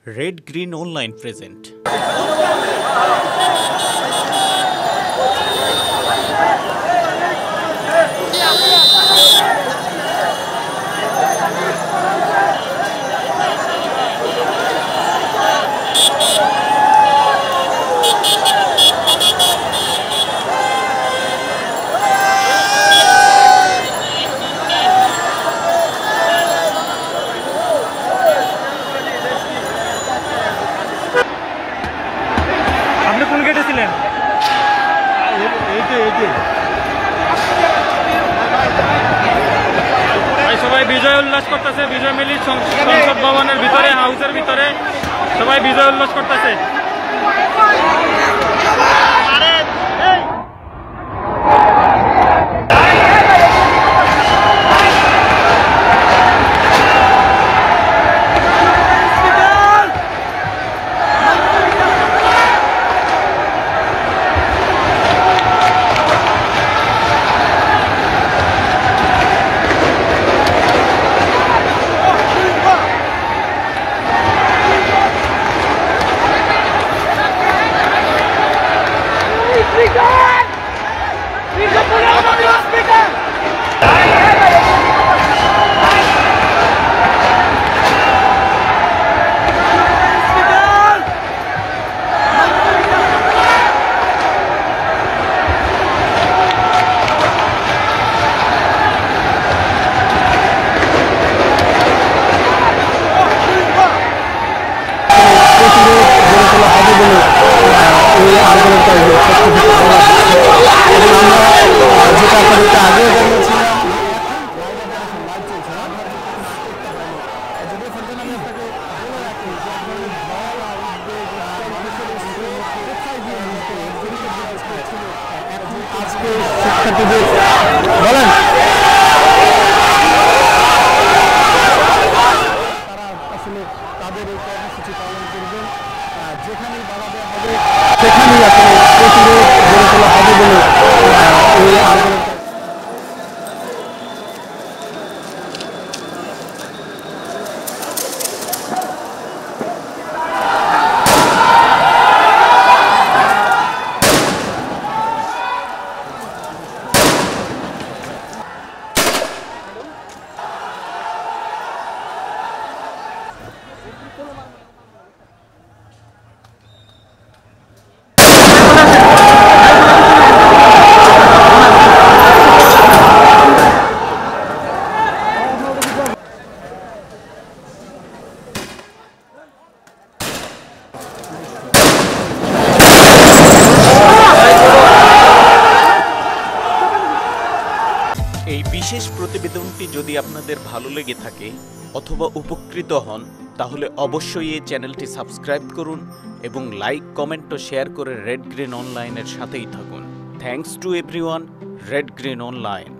Red Green Online present. আপনি কোন গেটে ছিলেন? সবাই বিজয় উল্লাস করতেছে। বিজয় মিলি সংসদ ভবনের ভিতরে, হাউসের ভিতরে সবাই বিজয় উল্লাস করতেছে। বলেন তারা আসলে তাদের এই কর্মসূচি পালন করবেন, যেখানেই বাধা দেওয়া হবে সেখানেই আসলে প্রতিরোধ গড়ে তোলা হবে বলে এই আন্দোলন। এই বিশেষ প্রতিবেদনটি যদি আপনাদের ভালো লেগে থাকে অথবা উপকৃত হন তাহলে অবশ্যই এই চ্যানেলটি সাবস্ক্রাইব করুন এবং লাইক, কমেন্ট ও শেয়ার করে রেড গ্রিন অনলাইনের সাথেই থাকুন। Thanks to everyone. Red green online.